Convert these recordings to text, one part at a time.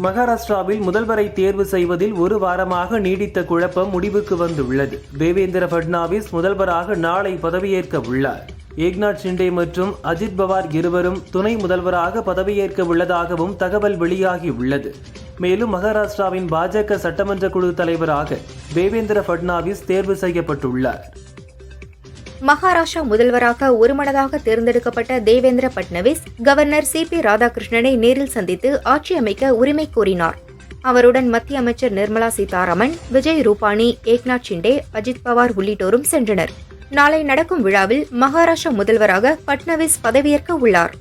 மகாராஷ்டிராவில் முதல்வரை தேர்வு செய்வதில் ஒரு வாரமாக நீடித்த குழப்பம் முடிவுக்கு வந்துள்ளது. தேவேந்திர பட்னாவிஸ் முதல்வராக நாளை பதவியேற்க உள்ளார். ஏக்நாத் ஷிண்டே மற்றும் அஜித் பவார் இருவரும் துணை முதல்வராக பதவியேற்க உள்ளதாகவும் தகவல் வெளியாகியுள்ளது. மேலும் மகாராஷ்டிராவின் பாஜக சட்டமன்ற குழு தலைவராக தேவேந்திர பட்னாவிஸ் தேர்வு செய்யப்பட்டுள்ளார். மகாராஷ்டிரா முதல்வராக ஒருமனதாக தேர்ந்தெடுக்கப்பட்ட தேவேந்திர பட்னவிஸ் கவர்னர் CP ராதாகிருஷ்ணனை நேரில் சந்தித்து ஆட்சி அமைக்க உரிமை கோரினார். அவருடன் மத்திய அமைச்சர் நிர்மலா சீதாராமன், விஜய் ரூபானி, ஏக்நாத் ஷிண்டே, அஜித் பவார் உள்ளிட்டோரும் சென்றனர். நாளை நடக்கும் விழாவில் மகாராஷ்டிரா முதல்வராக பட்னவிஸ் பதவியேற்க உள்ளார்.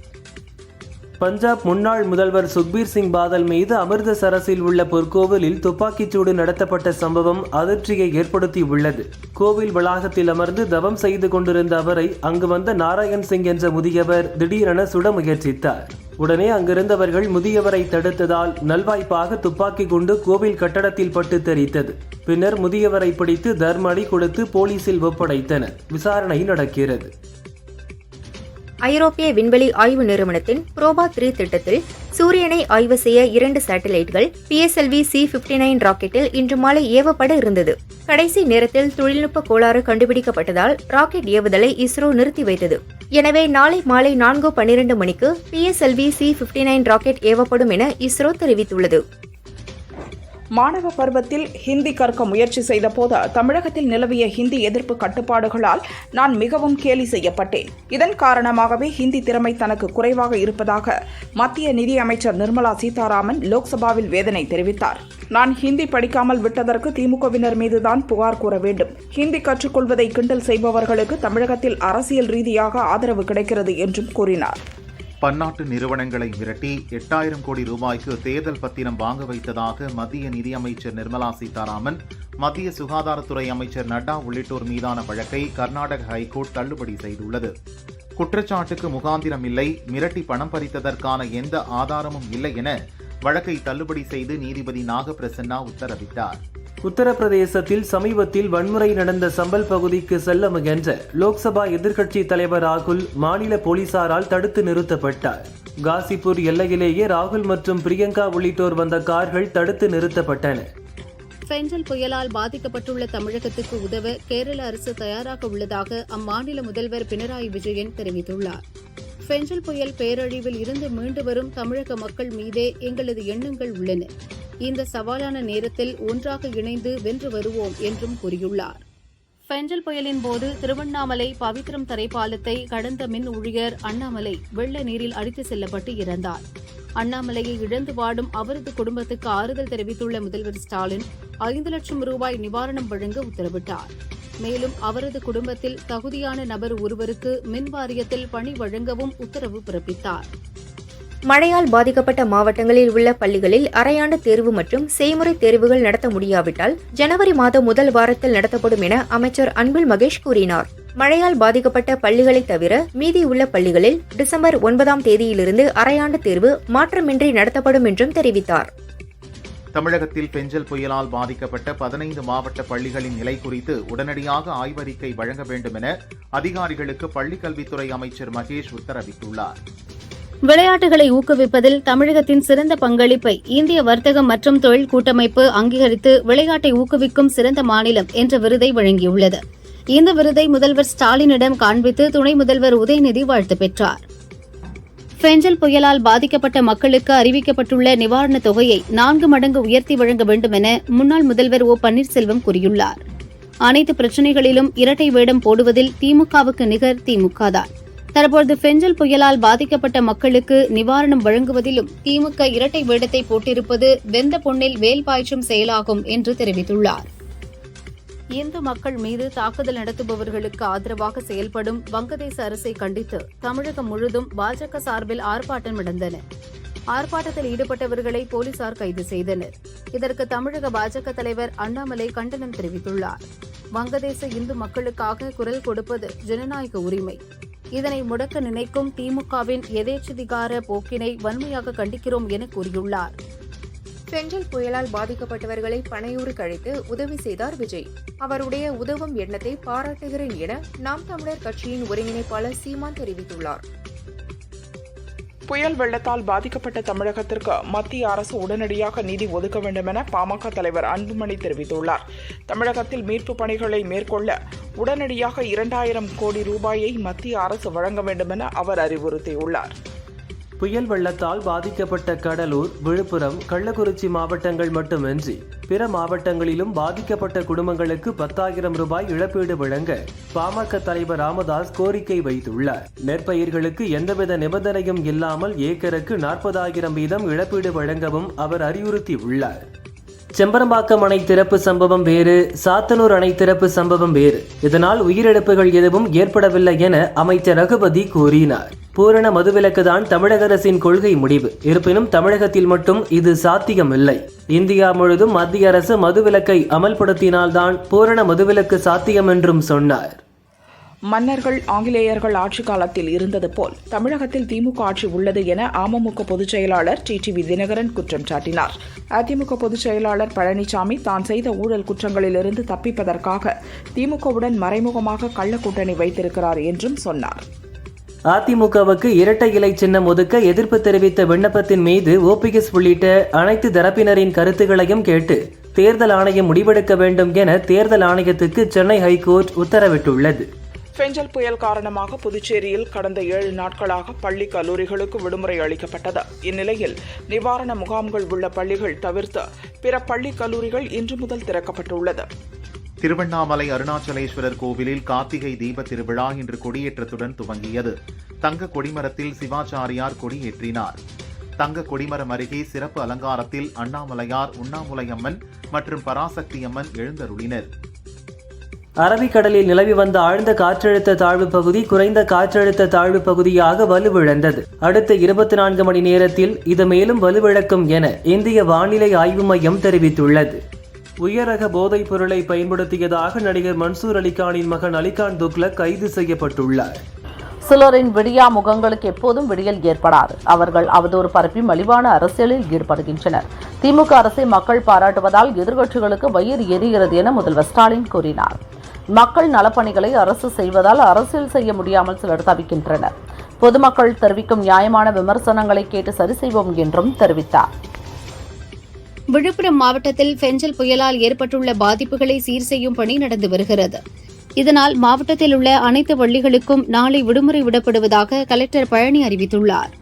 பஞ்சாப் முன்னாள் முதல்வர் சுக்பீர் சிங் பாதல் மீது அமிர்தசரஸில் உள்ள பொற்கோவிலில் துப்பாக்கிச்சூடு நடத்தப்பட்ட சம்பவம் அதிர்ச்சியை ஏற்படுத்தியுள்ளது. கோவில் வளாகத்தில் அமர்ந்து தவம் செய்து கொண்டிருந்த அவரை அங்கு வந்த நாராயண் சிங் என்ற முதியவர் திடீரென சுட முயற்சித்தார். உடனே அங்கிருந்தவர்கள் முதியவரை தடுத்ததால் நல்வாய்ப்பாக துப்பாக்கி குண்டு கோவில் கட்டடத்தில் பட்டு தெரித்தது. பின்னர் முதியவரை பிடித்து தர்மஅடி கொடுத்து போலீசில் ஒப்படைத்தனர். விசாரணை நடக்கிறது. ஐரோப்பிய விண்வெளி ஆய்வு நிறுவனத்தின் புரோபா 3 திட்டத்தில் சூரியனை ஆய்வு செய்ய 2 சேட்டலைட்கள் PSLV C-59 ராக்கெட்டில் இன்று மாலை ஏவப்பட இருந்தது. கடைசி நேரத்தில் தொழில்நுட்ப கோளாறு கண்டுபிடிக்கப்பட்டதால் ராக்கெட் ஏவுதலை இஸ்ரோ நிறுத்தி வைத்தது. எனவே நாளை மாலை 4:12 மணிக்கு PSLV C-59 ராக்கெட் ஏவப்படும் என இஸ்ரோ தெரிவித்துள்ளது. மாணவ பருவத்தில் ஹிந்தி கற்க முயற்சி செய்த போது தமிழகத்தில் நிலவிய ஹிந்தி எதிர்ப்பு கட்டுப்பாடுகளால் நான் மிகவும் கேலி செய்யப்பட்டேன். இதன் காரணமாகவே ஹிந்தி திறமை தனக்கு குறைவாக இருப்பதாக மத்திய நிதி அமைச்சர் நிர்மலா சீதாராமன் லோக்சபாவில் வேதனை தெரிவித்தார். நான் ஹிந்தி படிக்காமல் விட்டதற்கு திமுகவினர் மீதுதான் புகார் கூற வேண்டும். ஹிந்தி கற்றுக்கொள்வதை கிண்டல் செய்பவர்களுக்கு தமிழகத்தில் அரசியல் ரீதியாக ஆதரவு கிடைக்கிறது என்றும் கூறினார். பன்னாட்டு நிறுவனங்களை மிரட்டி 8000 கோடி ரூபாய்க்கு தேர்தல் பத்திரம் வாங்க வைத்ததாக மத்திய நிதியமைச்சர் நிர்மலா சீதாராமன், மத்திய சுகாதாரத்துறை அமைச்சர் நட்டா உள்ளிட்டோர் மீதான வழக்கை கர்நாடக ஹைகோர்ட் தள்ளுபடி செய்துள்ளது. குற்றச்சாட்டுக்கு முகாந்திரம் இல்லை, மிரட்டி பணம் பறித்ததற்கான எந்த ஆதாரமும் இல்லை என வழக்கை தள்ளுபடி செய்து நீதிபதி நாகபிரசன்னா உத்தரவிட்டார். உத்தரப்பிரதேசத்தில் சமீபத்தில் வன்முறை நடந்த சம்பல் பகுதிக்கு செல்ல முயன்ற லோக்சபா எதிர்க்கட்சி தலைவர் ராகுல் மாநில போலீசாரால் தடுத்து நிறுத்தப்பட்டார். காசிப்பூர் எல்லையிலேயே ராகுல் மற்றும் பிரியங்கா உள்ளிட்டோர் வந்த கார்கள் தடுத்து நிறுத்தப்பட்டன. பெஞ்சல் புயலால் பாதிக்கப்பட்டுள்ள தமிழகத்துக்கு உதவ கேரள அரசு தயாராக உள்ளதாக அம்மாநில முதல்வர் பினராயி விஜயன் தெரிவித்துள்ளார். பெஞ்சல் புயல் பேரழிவில் இருந்து மீண்டு வரும் தமிழக மக்கள் மீதே எங்களது எண்ணங்கள் உள்ளன. இந்த சவாலான நேரத்தில் ஒன்றாக இணைந்து வென்று வருவோம் என்றும் கூறியுள்ளார். பெஞ்சல் புயலின் போது திருவண்ணாமலை பவித்ரம் தரைப்பாலத்தை கடந்த மின் ஊழியர் அண்ணாமலை வெள்ள நீரில் அடித்து செல்லப்பட்டு இறந்தார். அண்ணாமலையை இழந்து வாடும் அவரது குடும்பத்துக்கு ஆறுதல் தெரிவித்துள்ள முதல்வர் ஸ்டாலின் 5 லட்சம் ரூபாய் நிவாரணம் வழங்க உத்தரவிட்டார். மேலும் அவரது குடும்பத்தில் தகுதியான நபர் ஒருவருக்கு மின் வாரியத்தில் பணி வழங்கவும் உத்தரவு பிறப்பித்தார். மழையால் பாதிக்கப்பட்ட மாவட்டங்களில் உள்ள பள்ளிகளில் அரையாண்டு தேர்வு மற்றும் செய்முறை தேர்வுகள் நடத்த முடியாவிட்டால் ஜனவரி மாதம் முதல் வாரத்தில் நடத்தப்படும் என அமைச்சர் அன்பில் மகேஷ் கூறினார். மழையால் பாதிக்கப்பட்ட பள்ளிகளை தவிர மீதி உள்ள பள்ளிகளில் டிசம்பர் 9ஆம் தேதியிலிருந்து அரையாண்டு தேர்வு மாற்றமின்றி நடத்தப்படும் என்றும் தெரிவித்தார். தமிழகத்தில் பெஞ்சல் புயலால் பாதிக்கப்பட்ட 15 மாவட்ட பள்ளிகளின் நிலை குறித்து உடனடியாக ஆய்வறிக்கை வழங்க வேண்டும் என அதிகாரிகளுக்கு பள்ளிக்கல்வித்துறை அமைச்சர் மகேஷ் உத்தரவிட்டுள்ளார். விளையாட்டுகளை ஊக்குவிப்பதில் தமிழகத்தின் சிறந்த பங்களிப்பை இந்திய வர்த்தகம் மற்றும் தொழில் கூட்டமைப்பு அங்கீகரித்து விளையாட்டை ஊக்குவிக்கும் சிறந்த மாநிலம் என்ற விருதை வழங்கியுள்ளது. இந்த விருதை முதல்வர் ஸ்டாலினிடம் காண்பித்து துணை முதல்வர் உதயநிதி வாழ்த்து பெற்றார். பெஞ்சல் புயலால் பாதிக்கப்பட்ட மக்களுக்கு அறிவிக்கப்பட்டுள்ள நிவாரணத் தொகையை 4 மடங்கு உயர்த்தி வழங்க வேண்டும் என முன்னாள் முதல்வர் O. பன்னீர்செல்வம் கூறியுள்ளார். அனைத்து பிரச்சினைகளிலும் இரட்டை வேடம் போடுவதில் திமுகவுக்கு நிகர் திமுகதான். தற்போது பெஞ்சல் புயலால் பாதிக்கப்பட்ட மக்களுக்கு நிவாரணம் வழங்குவதிலும் திமுக இரட்டை வேடத்தை போட்டிருப்பது வெந்த பொன்னில் வேல் பாய்ச்சும் செயலாகும் என்று தெரிவித்துள்ளார். இந்து மக்கள் மீது தாக்குதல் நடத்துபவர்களுக்கு ஆதரவாக செயல்படும் வங்கதேச அரசை கண்டித்து தமிழகம் முழுதும் பாஜக சார்பில் ஆர்ப்பாட்டம் நடந்தன. ஆர்ப்பாட்டத்தில் ஈடுபட்டவர்களை போலீசார் கைது செய்தனர். இதற்கு தமிழக பாஜக தலைவர் அண்ணாமலை கண்டனம் தெரிவித்துள்ளார். வங்கதேச இந்து மக்களுக்காக குரல் கொடுப்பது ஜனநாயக உரிமை. இதனை முடக்க நினைக்கும் திமுகவின் எதேச்சதிகார போக்கினை வன்மையாக கண்டிக்கிறோம் என கூறியுள்ளார். பெஞ்சல் புயலால் பாதிக்கப்பட்டவர்களை பனையூருக்கு அழைத்து உதவி செய்தார் விஜய். அவருடைய உதவும் எண்ணத்தை பாராட்டுகிறேன் என நாம் தமிழர் கட்சியின் ஒருங்கிணைப்பாளர் சீமான் தெரிவித்துள்ளார். புயல் வெள்ளத்தால் பாதிக்கப்பட்ட தமிழகத்திற்கு மத்திய அரசு உடனடியாக நிதி ஒதுக்க வேண்டும் என பாமக தலைவர் அன்புமணி தெரிவித்துள்ளார். தமிழகத்தில் மீட்புப் பணிகளை மேற்கொள்ள உடனடியாக 2000 கோடி ரூபாயை மத்திய அரசு வழங்க வேண்டும் என அவர் அறிவுறுத்தியுள்ளார். புயல் வெள்ளத்தால் பாதிக்கப்பட்ட கடலூர், விழுப்புரம், கள்ளக்குறிச்சி மாவட்டங்கள் மட்டுமின்றி பிற மாவட்டங்களிலும் பாதிக்கப்பட்ட குடும்பங்களுக்கு 10,000 ரூபாய் இழப்பீடு வழங்க பாமக தலைவர் ராமதாஸ் கோரிக்கை வைத்துள்ளார். நெற்பயிர்களுக்கு எந்தவித நிபந்தனையும் இல்லாமல் ஏக்கருக்கு 40,000 வீதம் இழப்பீடு வழங்கவும் அவர் அறிவுறுத்தியுள்ளார். செம்பரம்பாக்கம் அணை திறப்பு சம்பவம் வேறு, சாத்தனூர் அணை திறப்பு சம்பவம் வேறு. இதனால் உயிரிழப்புகள் எதுவும் ஏற்படவில்லை என அமைச்சர் ரகுபதி கூறினார். பூரண மதுவிலக்கு தான் தமிழக அரசின் கொள்கை முடிவு. இருப்பினும் தமிழகத்தில் மட்டும் இது சாத்தியமில்லை. இந்தியா முழுதும் மத்திய அரசு மதுவிலக்கை அமல்படுத்தினால்தான் பூரண மதுவிலக்கு சாத்தியம் என்றும் சொன்னார். மன்னர்கள் ஆங்கிலேயர்கள் ஆட்சி காலத்தில் இருந்தது போல் தமிழகத்தில் திமுக ஆட்சி உள்ளது என அமமுக பொதுச் செயலாளர் டிடிவி தினகரன் குற்றம் சாட்டினார். அதிமுக பொதுச் செயலாளர் பழனிசாமி தான் செய்த ஊழல் குற்றங்களிலிருந்து தப்பிப்பதற்காக திமுகவுடன் மறைமுகமாக கள்ள கூட்டணி வைத்திருக்கிறார் என்றும் சொன்னார். அதிமுகவுக்கு இரட்டை இலை சின்னம் ஒதுக்க எதிர்ப்பு தெரிவித்த விண்ணப்பத்தின் மீது OPS உள்ளிட்ட அனைத்து தரப்பினரின் கருத்துக்களையும் கேட்டு தேர்தல் ஆணையம் முடிவெடுக்க வேண்டும் என தேர்தல் ஆணையத்துக்கு சென்னை ஹைகோர்ட் உத்தரவிட்டுள்ளது. பெஞ்சல் புயல் காரணமாக புதுச்சேரியில் கடந்த 7 நாட்களாக பள்ளி கல்லூரிகளுக்கு விடுமுறை அளிக்கப்பட்டது. இந்நிலையில் நிவாரண முகாம்கள் உள்ள பள்ளிகள் தவிர்த்து பிற பள்ளி கல்லூரிகள் இன்று முதல் திறக்கப்பட்டுள்ளது. திருவண்ணாமலை அருணாச்சலேஸ்வரர் கோவிலில் கார்த்திகை தீப திருவிழா இன்று கொடியேற்றத்துடன் துவங்கியது. தங்க கொடிமரத்தில் சிவாச்சாரியார் கொடியேற்றினார். தங்க கொடிமரம் அருகே சிறப்பு அலங்காரத்தில் அண்ணாமலையார், உண்ணாமுலையம்மன் மற்றும் பராசக்தி அம்மன் எழுந்தருளினர். அரபிக்கடலில் நிலவி வந்த ஆழ்ந்த காற்றழுத்த தாழ்வு பகுதி குறைந்த காற்றழுத்த தாழ்வு பகுதியாக வலுவிழந்தது. அடுத்த 24 மணி நேரத்தில் இது மேலும் வலுவிழக்கும் என இந்திய வானிலை ஆய்வு மையம் தெரிவித்துள்ளது. உயரக போதைப் பொருளை பயன்படுத்தியதாக நடிகர் மன்சூர் அலிகானின் மகன் அலிகான் துக்லக் கைது செய்யப்பட்டுள்ளார். சிலரின் விடியா முகங்களுக்கு எப்போதும் விடியல் ஏற்படாது. அவர்கள் அவதூறு பரப்பி மலிவான அரசியலில் ஈடுபடுகின்றனர். திமுக அரசை மக்கள் பாராட்டுவதால் எதிர்க்கட்சிகளுக்கு வயிறு எரிகிறது என முதல்வர் ஸ்டாலின் கூறினார். மக்கள் நலப்பணிகளை அரசு செய்வதால் அரசியல் செய்ய முடியாமல் சிலர் தவிக்கின்றனர். பொதுமக்கள் தெரிவிக்கும் நியாயமான விமர்சனங்களை கேட்டு சரி செய்வோம் என்றும் தெரிவித்தார். விழுப்புரம் மாவட்டத்தில் பெஞ்சல் புயலால் ஏற்பட்டுள்ள பாதிப்புகளை சீர் செய்யும் பணி நடந்து வருகிறது. இதனால் மாவட்டத்தில் உள்ள அனைத்து பள்ளிகளுக்கும் நாளை விடுமுறை விடப்படுவதாக கலெக்டர் பழனி அறிவித்துள்ளார்.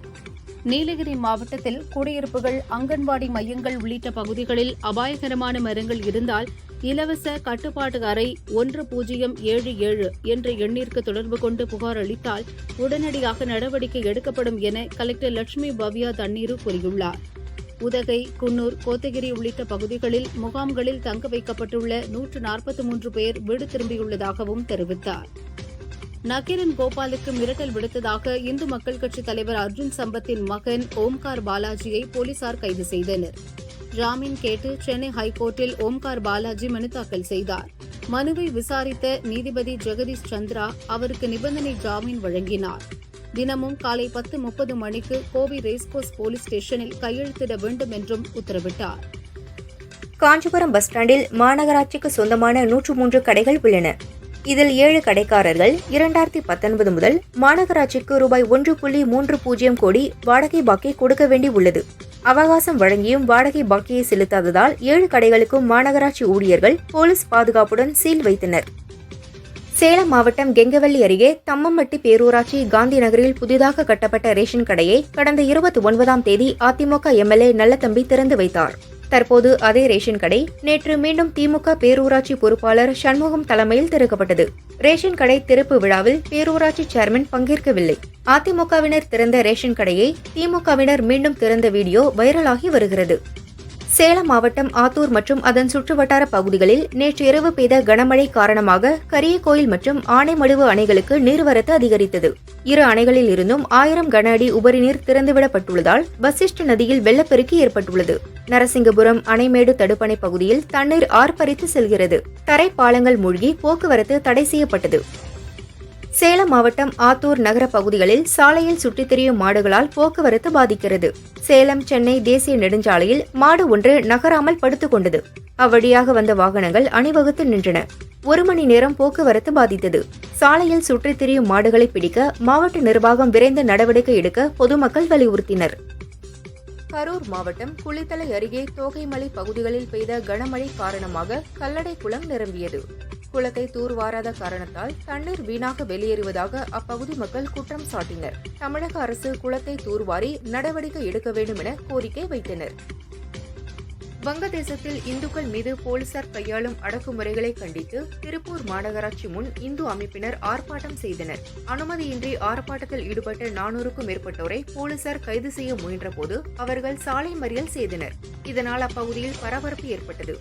நீலகிரி மாவட்டத்தில் குடியிருப்புகள், அங்கன்வாடி மையங்கள் உள்ளிட்ட பகுதிகளில் அபாயகரமான மரங்கள் இருந்தால் இலவச கட்டுப்பாட்டு அறை 1077 என்ற எண்ணிற்கு தொடர்பு கொண்டு புகார் அளித்தால் உடனடியாக நடவடிக்கை எடுக்கப்படும் என கலெக்டர் லட்சுமி பவ்யா தண்ணீரு கூறியுள்ளார். உதகை, குன்னூர், கோத்தகிரி உள்ளிட்ட பகுதிகளில் முகாம்களில் தங்க வைக்கப்பட்டுள்ள 143 பேர் வீடு திரும்பியுள்ளதாகவும் தெரிவித்தார். நக்கீரன் கோபாலுக்கு மிரட்டல் விடுத்ததாக இந்து மக்கள் கட்சித் தலைவர் அர்ஜுன் சம்பத்தின் மகன் ஓம்கார் பாலாஜியை போலீசார் கைது செய்தனர். ஜாமீன் கேட்டு சென்னை ஹைகோர்ட்டில் ஓம்கார் பாலாஜி மனு தாக்கல் செய்தார். மனுவை விசாரித்த நீதிபதி ஜெகதீஷ் சந்திரா அவருக்கு நிபந்தனை ஜாமீன் வழங்கினார். தினமும் காலை 10:30 மணிக்கு கோவை ரேஸ்கோர்ஸ் போலீஸ் ஸ்டேஷனில் கையெழுத்திட வேண்டும் என்றும் உத்தரவிட்டார். காஞ்சிபுரம் பஸ் ஸ்டாண்டில் மாநகராட்சிக்கு சொந்தமான 103 கடைகள் உள்ளன. இதில் 7 கடைக்காரர்கள் 2019 முதல் மாநகராட்சிக்கு ரூபாய் 1.30 கோடி வாடகை பாக்கி கொடுக்க வேண்டி உள்ளது. அவகாசம் வழங்கியும் வாடகை பாக்கியை செலுத்தாததால் 7 கடைகளுக்கும் மாநகராட்சி ஊழியர்கள் போலீஸ் பாதுகாப்புடன் சீல் வைத்தனர். சேலம் மாவட்டம் கெங்கவல்லி அருகே தம்மம்பட்டி பேரூராட்சி காந்தி நகரில் புதிதாக கட்டப்பட்ட ரேஷன் கடையை கடந்த 29ஆம் தேதி அதிமுக எம்எல்ஏ நல்லதம்பி திறந்து வைத்தார். தற்போது அதே ரேஷன் கடை நேற்று மீண்டும் திமுக பேரூராட்சி பொறுப்பாளர் சண்முகம் தலைமையில் திறக்கப்பட்டது. ரேஷன் கடை திறப்பு விழாவில் பேரூராட்சி சேர்மன் பங்கேற்கவில்லை. அதிமுகவினர் திறந்த ரேஷன் கடையை திமுகவினர் மீண்டும் திறந்த வீடியோ வைரலாகி வருகிறது. சேலம் மாவட்டம் ஆத்தூர் மற்றும் அதன் சுற்றுவட்டார பகுதிகளில் நேற்று இரவு பெய்த கனமழை காரணமாக கரியக்கோயில் மற்றும் ஆனைமடுவு அணைகளுக்கு நீர்வரத்து அதிகரித்தது. 2 அணைகளில் இருந்தும் 1000 கன அடி உபரிநீர் திறந்துவிடப்பட்டுள்ளதால் வசிஷ்ட நதியில் வெள்ளப்பெருக்கு ஏற்பட்டுள்ளது. நரசிங்கபுரம் அணைமேடு தடுப்பணை பகுதியில் தண்ணீர் ஆர்ப்பரித்து செல்கிறது. தரைப்பாலங்கள் மூழ்கி போக்குவரத்து தடை செய்யப்பட்டது. சேலம் மாவட்டம் ஆத்தூர் நகர பகுதிகளில் சாலையில் சுற்றித் திரியும் மாடுகளால் போக்குவரத்து பாதிக்கிறது. சேலம் சென்னை தேசிய நெடுஞ்சாலையில் மாடு ஒன்று நகராமல் படுத்துக் கொண்டது. அவ்வழியாக வந்த வாகனங்கள் அணிவகுத்து நின்றன. 1 மணி நேரம் போக்குவரத்து பாதித்தது. சாலையில் சுற்றித் திரியும் மாடுகளை பிடிக்க மாவட்ட நிர்வாகம் விரைந்து நடவடிக்கை எடுக்க பொதுமக்கள் வலியுறுத்தினர். கரூர் மாவட்டம் குளித்தலை அருகே தோகைமலை பகுதிகளில் பெய்த கனமழை காரணமாக கல்லடை குளம் நிரம்பியது. குளத்தை தூர்வாராத காரணத்தால் தண்ணீர் வீணாக வெளியேறுவதாக அப்பகுதி மக்கள் குற்றம் சாட்டினர். தமிழக அரசு குளத்தை தூர்வாரி நடவடிக்கை எடுக்க வேண்டும் என கோரிக்கை வைத்தனர். வங்கதேசத்தில் இந்துக்கள் மீது போலீசார் கையாளும் அடக்குமுறைகளை கண்டித்து திருப்பூர் மாநகராட்சி முன் இந்து அமைப்பினர் ஆர்ப்பாட்டம் செய்தனர். அனுமதியின்றி ஆர்ப்பாட்டத்தில் ஈடுபட்ட 400க்கும் மேற்பட்டோரை போலீசார் கைது செய்ய முயன்றபோது அவர்கள் சாலை மறியல் செய்தனர். இதனால் அப்பகுதியில் பரபரப்பு ஏற்பட்டது.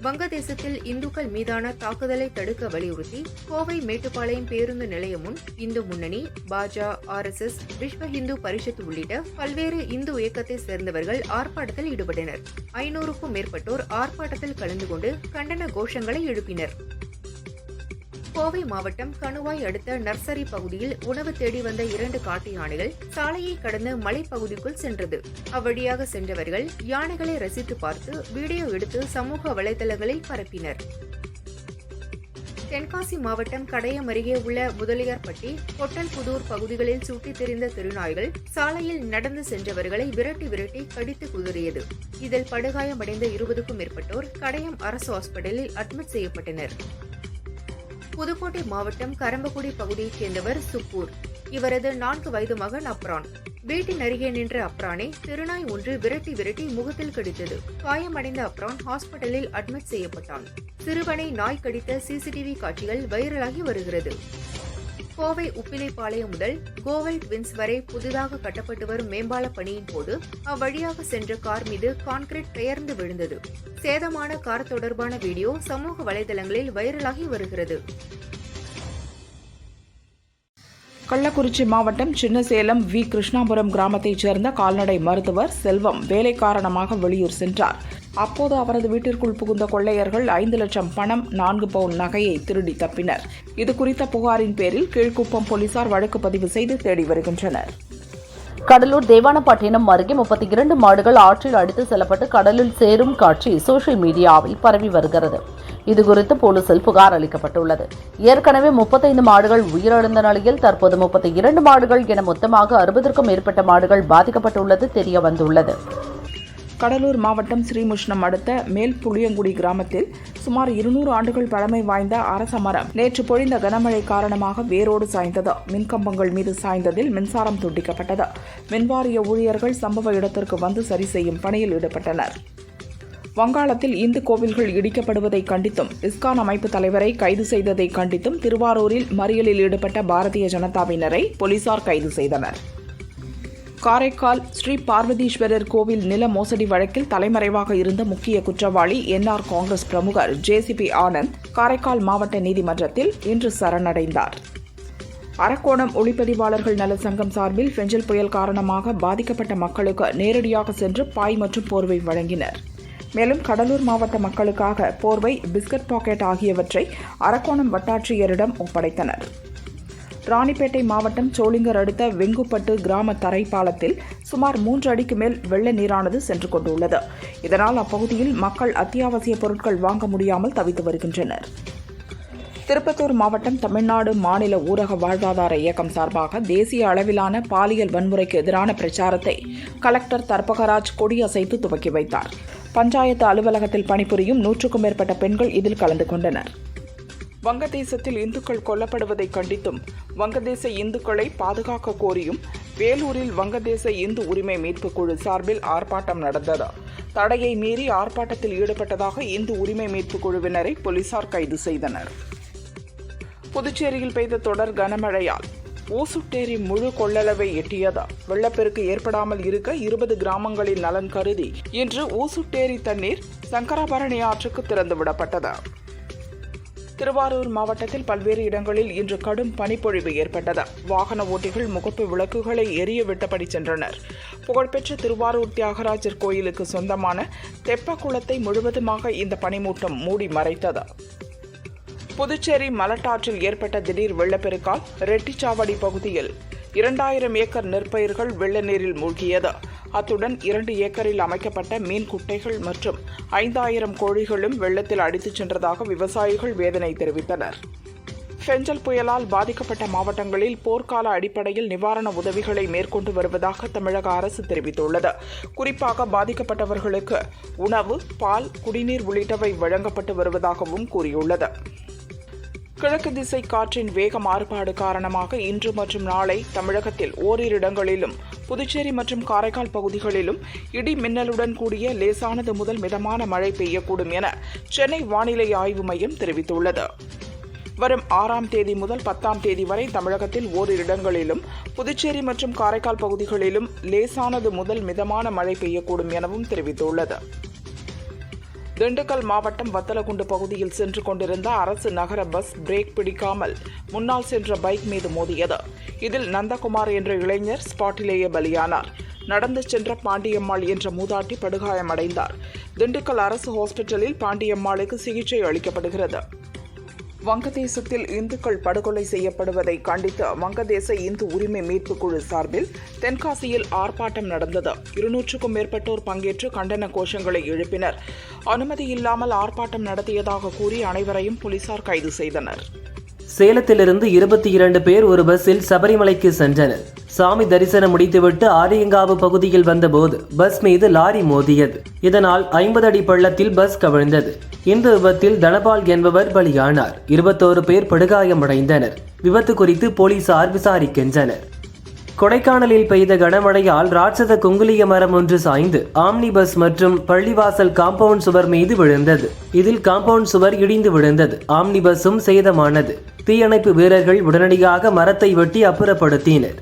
வங்கதேசத்தில் இந்துக்கள் மீதான தாக்குதலை தடுக்க வலியுறுத்தி கோவை மேட்டுப்பாளையம் பேருந்து நிலையம் முன் இந்து முன்னணி, பாஜ, RSS, விஸ்வ இந்து பரிஷத் உள்ளிட்ட பல்வேறு இந்து இயக்கத்தை சேர்ந்தவர்கள் ஆர்ப்பாட்டத்தில் ஈடுபட்டனர். 500க்கும் மேற்பட்டோர் ஆர்ப்பாட்டத்தில் கலந்து கொண்டு கண்டன கோஷங்களை எழுப்பினர். கோவை மாவட்டம் கணுவாய் அடுத்த நர்சரி பகுதியில் உணவு தேடி வந்த 2 காட்டு யானைகள் சாலையை கடந்து மலைப்பகுதிக்குள் சென்றது. அவ்வழியாக சென்றவர்கள் யானைகளை ரசித்து பார்த்து வீடியோ எடுத்து சமூக வலைதளங்களில் பரப்பினர். தென்காசி மாவட்டம் கடையம் அருகே உள்ள முதலியார்பட்டி, பொட்டல்புதூர் பகுதிகளில் சுற்றித் திரிந்த திருநாய்கள் சாலையில் நடந்து சென்றவர்களை விரட்டி கடித்து குதறியது. இதில் படுகாயமடைந்த 20க்கும் மேற்பட்டோர் கடையம் அரசு ஹாஸ்பிட்டலில் அட்மிட் செய்யப்பட்டனர். புதுக்கோட்டை மாவட்டம் கரம்பக்குடி பகுதியைச் சேர்ந்தவர் சுப்பூர். இவரது 4 வயது மகன் அப்ரான். வீட்டின் அருகே நின்ற அப்ரானை திருநாய் ஒன்று விரட்டி முகத்தில் கடித்தது. காயமடைந்த அப்ரான் ஹாஸ்பிட்டலில் அட்மிட் செய்யப்பட்டான். சிறுவனை நாய் கடித்த CCTV காட்சிகள் வைரலாகி வருகிறது. கோவை உப்பிலைப்பாளையம் முதல் கோவல் ட்வின்ஸ் வரை புதிதாக கட்டப்பட்டு வரும் மேம்பால பணியின் போது அவ்வழியாக சென்ற கார் மீது கான்கிரீட் பெயர்ந்து விழுந்தது. சேதமான கார் தொடர்பான வீடியோ சமூக வலைதளங்களில் வைரலாகி வருகிறது. கள்ளக்குறிச்சி மாவட்டம் சின்னசேலம் கிருஷ்ணாபுரம் கிராமத்தைச் சேர்ந்த கால்நடை மருத்துவர் செல்வம் வேலை காரணமாக வெளியூர் சென்றார். அப்போது அவரது வீட்டிற்குள் புகுந்த கொள்ளையர்கள் 5 லட்சம் பணம், 4 பவுன் நகையை திருடி தப்பினர். இதுகுறித்த புகாரின் பேரில் கீழ்குப்பம் போலீசார் வழக்கு பதிவு செய்து தேடி வருகின்றனர். கடலூர் தேவானப்பட்டினம் அருகே 32 மாடுகள் ஆற்றில் அடித்து செல்லப்பட்டு கடலில் சேரும் காட்சி சோசியல் மீடியாவில் பரவி வருகிறது. இதுகுறித்து போலீசில் புகார் அளிக்கப்பட்டுள்ளது. ஏற்கனவே 35 மாடுகள் உயிரிழந்த நிலையில் தற்போது 32 மாடுகள் என மொத்தமாக 60க்கும் மேற்பட்ட மாடுகள் பாதிக்கப்பட்டுள்ளது தெரியவந்துள்ளது. கடலூர் மாவட்டம் ஸ்ரீமுஷ்ணம் அடுத்த மேல் புளியங்குடி கிராமத்தில் சுமார் 200 ஆண்டுகள் பழமை வாய்ந்த அரச மரம் நேற்று பொழிந்த கனமழை காரணமாக வேரோடு சாய்ந்தது. மின்கம்பங்கள் மீது சாய்ந்ததில் மின்சாரம் துண்டிக்கப்பட்டது. மின்வாரிய ஊழியர்கள் சம்பவ இடத்திற்கு வந்து சரி செய்யும் பணியில் ஈடுபட்டனர். வங்காளத்தில் இந்து கோவில்கள் இடிக்கப்படுவதை கண்டித்தும் இஸ்கான் அமைப்பு தலைவரை கைது செய்ததை கண்டித்தும் திருவாரூரில் மறியலில் ஈடுபட்ட பாரதிய ஜனதாவினரை போலீசார் கைது செய்தனர். காரைக்கால் ஸ்ரீ பார்வதீஸ்வரர் கோவில் நில மோசடி வழக்கில் தலைமறைவாக இருந்த முக்கிய குற்றவாளி NR காங்கிரஸ் பிரமுகர் JCP ஆனந்த் காரைக்கால் மாவட்ட நீதிமன்றத்தில் இன்று சரணடைந்தார். அரக்கோணம் ஒளிப்பதிவாளர்கள் நல சங்கம் சார்பில் பெஞ்சல் புயல் காரணமாக பாதிக்கப்பட்ட மக்களுக்கு நேரடியாக சென்று பாய் மற்றும் போர்வை வழங்கினர். மேலும் கடலூர் மாவட்ட மக்களுக்காக போர்வை, பிஸ்கட் பாக்கெட் ஆகியவற்றை அரக்கோணம் வட்டாட்சியரிடம் ஒப்படைத்தனர். ராணிப்பேட்டை மாவட்டம் சோளிங்கர் அடுத்த வெங்குப்பட்டு கிராம தரைப்பாலத்தில் சுமார் 3 அடிக்கு மேல் வெள்ள நீரானது சென்று கொண்டுள்ளது. இதனால் அப்பகுதியில் மக்கள் அத்தியாவசிய பொருட்கள் வாங்க முடியாமல் தவித்து வருகின்றனர். திருப்பத்தூர் மாவட்டம் தமிழ்நாடு மாநில ஊரக வாழ்வாதார இயக்கம் சார்பாக தேசிய அளவிலான பாலியல் வன்முறைக்கு எதிரான பிரச்சாரத்தை கலெக்டர் தர்பகராஜ் கொடியசைத்து துவக்கி வைத்தார். பஞ்சாயத்து அலுவலகத்தில் பணிபுரியும் 100க்கும் மேற்பட்ட பெண்கள் இதில் கலந்து கொண்டனர். வங்கதேசத்தில் இந்துக்கள் கொல்லப்படுவதை கண்டித்தும் வங்கதேச இந்துக்களை பாதுகாக்க கோரியும் வேலூரில் வங்கதேச இந்து உரிமை மீட்புக் குழு சார்பில் ஆர்ப்பாட்டம் நடந்தது. தடையை மீறி ஆர்ப்பாட்டத்தில் ஈடுபட்டதாக இந்து உரிமை மீட்புக் குழுவினரை போலீசார் கைது செய்தனர். புதுச்சேரியில் பெய்த தொடர் கனமழையால் ஊசுட்டேரி முழு கொள்ளளவை எட்டியது. வெள்ளப்பெருக்கு ஏற்படாமல் இருக்க 20 கிராமங்களின் நலன் கருதி இன்று ஊசுட்டேரி தண்ணீர் சங்கராபரணி ஆற்றுக்கு திறந்துவிடப்பட்டது. திருவாரூர் மாவட்டத்தில் பல்வேறு இடங்களில் இன்று கடும் பனிப்பொழிவு ஏற்பட்டது. வாகன ஓட்டிகள் முகப்பு விளக்குகளை எரிய விட்டபடி சென்றனர். புகழ்பெற்ற திருவாரூர் தியாகராஜர் கோயிலுக்கு சொந்தமான தெப்பக்குளத்தை முழுவதுமாக இந்த பனிமூட்டம் மூடி மறைத்தது. புதுச்சேரி மலட்டாற்றில் ஏற்பட்ட திடீர் வெள்ளப்பெருக்கால் ரெட்டிச்சாவடி பகுதியில் 2000 ஏக்கர் நெற்பயிர்கள் வெள்ள நீரில் மூழ்கியது. அத்துடன் 2 ஏக்கரில் அமைக்கப்பட்ட மீன் குட்டைகள் மற்றும் 5000 கோழிகளும் வெள்ளத்தில் அடித்துச் சென்றதாக விவசாயிகள் வேதனை தெரிவித்தனர். ஃபெஞ்சல் புயலால் பாதிக்கப்பட்ட மாவட்டங்களில் போர்க்கால அடிப்படையில் நிவாரண உதவிகளை மேற்கொண்டு வருவதாக தமிழக அரசு தெரிவித்துள்ளது. குறிப்பாக பாதிக்கப்பட்டவர்களுக்கு உணவு, பால், குடிநீர் உள்ளிட்டவை வழங்கப்பட்டு வருவதாகவும் கூறியுள்ளது. கிழக்கு திசை காற்றின் வேக மாறுபாடு காரணமாக இன்று மற்றும் நாளை தமிழகத்தில் ஓரிரு இடங்களிலும் புதுச்சேரி மற்றும் காரைக்கால் பகுதிகளிலும் இடி மின்னலுடன் கூடிய லேசானது முதல் மிதமான மழை பெய்யக்கூடும் என சென்னை வானிலை ஆய்வு மையம் தெரிவித்துள்ளது. வரும் 6ஆம் தேதி முதல் 10ஆம் தேதி வரை தமிழகத்தில் ஓரிரு இடங்களிலும் புதுச்சேரி மற்றும் காரைக்கால் பகுதிகளிலும் லேசானது முதல் மிதமான மழை பெய்யக்கூடும் எனவும் தெரிவித்துள்ளது. திண்டுக்கல் மாவட்டம் வத்தலகுண்டு பகுதியில் சென்று கொண்டிருந்த அரசு நகர பஸ் பிரேக் பிடிக்காமல் முன்னால் சென்ற பைக் மீது மோதியது. இதில் நந்தகுமார் என்ற இளைஞர் ஸ்பாட்டிலேயே பலியானார். நடந்து சென்ற பாண்டியம்மாள் என்ற மூதாட்டி படுகாயமடைந்தார். திண்டுக்கல் அரசு ஹாஸ்பிட்டலில் பாண்டியம்மாளுக்கு சிகிச்சை அளிக்கப்படுகிறது. வங்கதேசத்தில் இந்துக்கள் படுகொலை செய்யப்படுவதை கண்டித்து வங்கதேச இந்து உரிமை மீட்பு குழு சார்பில் தென்காசியில் ஆர்ப்பாட்டம் நடந்தது. 200க்கும் மேற்பட்டோர் பங்கேற்று கண்டன கோஷங்களை எழுப்பினர். அனுமதி இல்லாமல் ஆர்ப்பாட்டம் நடத்தியதாக கூறி அனைவரையும் போலீசார் கைது செய்தனர். சேலத்திலிருந்து 22 பேர் ஒரு பஸ்ஸில் சபரிமலைக்கு சென்றனர். சாமி தரிசனம் முடித்துவிட்டு ஆரியங்காவு பகுதியில் வந்தபோது பஸ் மீது லாரி மோதியது. இதனால் 50 அடி பள்ளத்தில் பஸ் கவிழ்ந்தது. இந்த விபத்தில் தனபால் என்பவர் பலியானார். 21 பேர் படுகாயமடைந்தனர். விபத்து குறித்து போலீசார் விசாரிக்கின்றனர். கொடைக்கானலில் பெய்த கனமழையால் ராட்சத குங்குலிய மரம் ஒன்று சாய்ந்து ஆம்னி பஸ் மற்றும் பள்ளிவாசல் காம்பவுண்ட் சுவர் மீது விழுந்தது. இதில் காம்பவுண்ட் சுவர் இடிந்து விழுந்தது. ஆம்னி பஸ்ஸும் சேதமானது. தீயணைப்பு வீரர்கள் உடனடியாக மரத்தை வெட்டி அப்புறப்படுத்தினர்.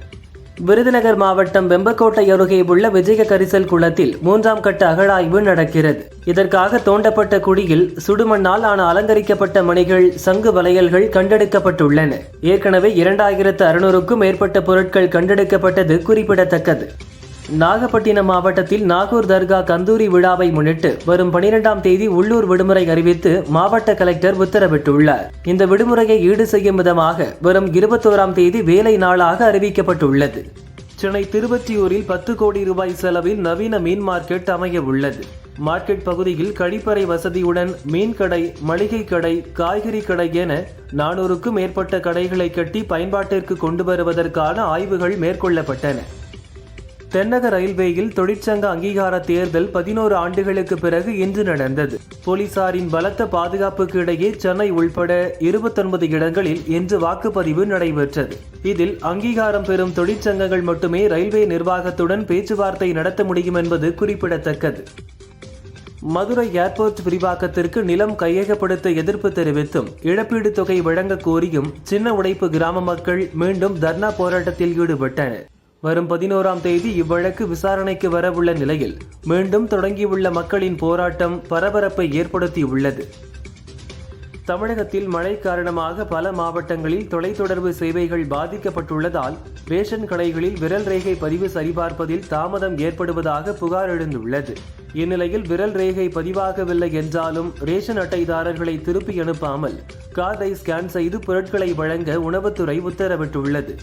விருதுநகர் மாவட்டம் வெம்பக்கோட்டை அருகே உள்ள விஜய கரிசல் குளத்தில் 3ஆம் கட்ட அகழாய்வு நடக்கிறது. இதற்காக தோண்டப்பட்ட குழியில் சுடுமண்ணால் ஆன அலங்கரிக்கப்பட்ட மணிகள், சங்கு வளையல்கள் கண்டெடுக்கப்பட்டுள்ளன. ஏற்கனவே 2600க்கும் மேற்பட்ட பொருட்கள் கண்டெடுக்கப்பட்டது குறிப்பிடத்தக்கது. நாகப்பட்டினம் மாவட்டத்தில் நாகூர் தர்கா கந்தூரி விழாவை முன்னிட்டு வரும் 12ஆம் தேதி உள்ளூர் விடுமுறை அறிவித்து மாவட்ட கலெக்டர் உத்தரவிட்டுள்ளார். இந்த விடுமுறையை ஈடு செய்யும் விதமாக வரும் 21ஆம் தேதி வேலை நாளாக அறிவிக்கப்பட்டுள்ளது. சென்னை திருவொற்றியூரில் 10 கோடி ரூபாய் செலவில் நவீன மீன் மார்க்கெட் அமைய உள்ளது. மார்க்கெட் பகுதியில் கழிப்பறை வசதியுடன் மீன் கடை, மளிகை கடை, காய்கறி கடை என 400க்கும் மேற்பட்ட கடைகளை கட்டி பயன்பாட்டிற்கு கொண்டு வருவதற்கான ஆய்வுகள் மேற்கொள்ளப்பட்டன. தென்னக ரயில்வேயில் தொழிற்சங்க அங்கீகார தேர்தல் 11 ஆண்டுகளுக்கு பிறகு இன்று நடந்தது. போலீசாரின் பலத்த பாதுகாப்புக்கு இடையே சென்னை உள்பட 29 இடங்களில் இன்று வாக்குப்பதிவு நடைபெற்றது. இதில் அங்கீகாரம் பெறும் தொழிற்சங்கங்கள் மட்டுமே ரயில்வே நிர்வாகத்துடன் பேச்சுவார்த்தை நடத்த முடியும் என்பது குறிப்பிடத்தக்கது. மதுரை ஏர்போர்ட் விரிவாக்கத்திற்கு நிலம் கையகப்படுத்த எதிர்ப்பு தெரிவித்தும் இழப்பீடு தொகை வழங்க கோரியும் சின்ன உடைப்பு கிராம மக்கள் மீண்டும் தர்ணா போராட்டத்தில் ஈடுபட்டனர். வரும் 11ஆம் தேதி இவ்வழக்கு விசாரணைக்கு வரவுள்ள நிலையில் மீண்டும் தொடங்கியுள்ள மக்களின் போராட்டம் பரபரப்பை ஏற்படுத்தியுள்ளது. தமிழகத்தில் மழை காரணமாக பல மாவட்டங்களில் தொலைத்தொடர்பு சேவைகள் பாதிக்கப்பட்டுள்ளதால் ரேஷன் கடைகளில் விரல் ரேகை பதிவு சரிபார்ப்பதில் தாமதம் ஏற்படுவதாக புகார் எழுந்துள்ளது. இந்நிலையில் விரல் ரேகை பதிவாகவில்லை என்றாலும் ரேஷன் அட்டைதாரர்களை திருப்பி அனுப்பாமல் கார்டை ஸ்கேன் செய்து பொருட்களை வழங்க உணவுத்துறை உத்தரவிட்டுள்ளது.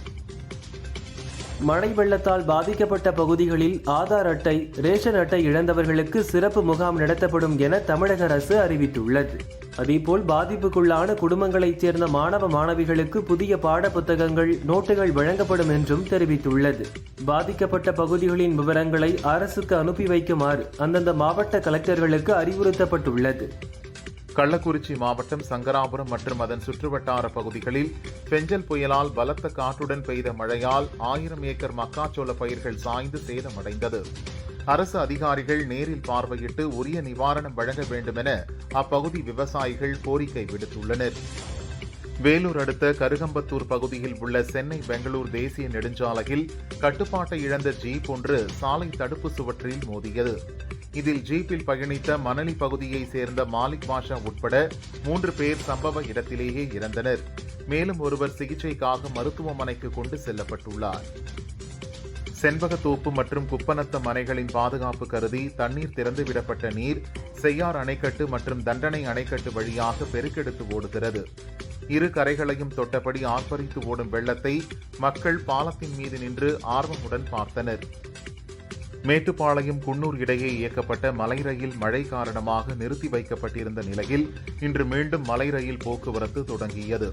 மழை வெள்ளத்தால் பாதிக்கப்பட்ட பகுதிகளில் ஆதார் அட்டை, ரேஷன் அட்டை இழந்தவர்களுக்கு சிறப்பு முகாம் நடத்தப்படும் என தமிழக அரசு அறிவித்துள்ளது. அதேபோல் பாதிப்புக்குள்ளான குடும்பங்களைச் சேர்ந்த மாணவ மாணவிகளுக்கு புதிய பாட புத்தகங்கள், நோட்டுகள் வழங்கப்படும் என்றும் தெரிவித்துள்ளது. பாதிக்கப்பட்ட பகுதிகளின் விவரங்களை அரசுக்கு அனுப்பி வைக்குமாறு அந்தந்த மாவட்ட கலெக்டர்களுக்கு அறிவுறுத்தப்பட்டுள்ளது. கள்ளக்குறிச்சி மாவட்டம் சங்கராபுரம் மற்றும் அதன் சுற்றுவட்டார பகுதிகளில் பெஞ்சல் புயலால் பலத்த காற்றுடன் பெய்த மழையால் 1000 ஏக்கர் மக்காச்சோள பயிர்கள் சாய்ந்து சேதமடைந்தது. அரசு அதிகாரிகள் நேரில் பார்வையிட்டு உரிய நிவாரணம் வழங்க வேண்டும் என அப்பகுதி விவசாயிகள் கோரிக்கை விடுத்துள்ளனர். வேலூர் அடுத்த கருகம்பத்தூர் பகுதியில் உள்ள சென்னை பெங்களூர் தேசிய நெடுஞ்சாலையில் கட்டுப்பாட்டை இழந்த ஜீப் ஒன்று சாலை தடுப்பு சுவற்றில் மோதியது. இதில் ஜீப்பில் பயணித்த மணலி பகுதியைச் சேர்ந்த மாலிக் பாஷா உட்பட 3 பேர் சம்பவ இடத்திலேயே இறந்தனர். மேலும் ஒருவர் சிகிச்சைக்காக மருத்துவமனைக்கு கொண்டு செல்லப்பட்டுள்ளார். செண்பகத்தோப்பு மற்றும் குப்பநத்தம் அணைகளின் பாதுகாப்பு கருதி தண்ணீர் திறந்துவிடப்பட்ட நீர் செய்யார் அணைக்கட்டு மற்றும் தண்டனை அணைக்கட்டு வழியாக பெருக்கெடுத்து ஓடுகிறது. இரு கரைகளையும் தொட்டபடி ஆர்ப்பரித்து ஓடும் வெள்ளத்தை மக்கள் பாலத்தின் மீது நின்று ஆர்வமுடன் பார்த்தனர். மேட்டுப்பாளையம் குன்னூர் இடையே இயக்கப்பட்ட மலை ரயில் மழை காரணமாக நிறுத்தி வைக்கப்பட்டிருந்த நிலையில் இன்று மீண்டும் மலை ரயில் போக்குவரத்து தொடங்கியது.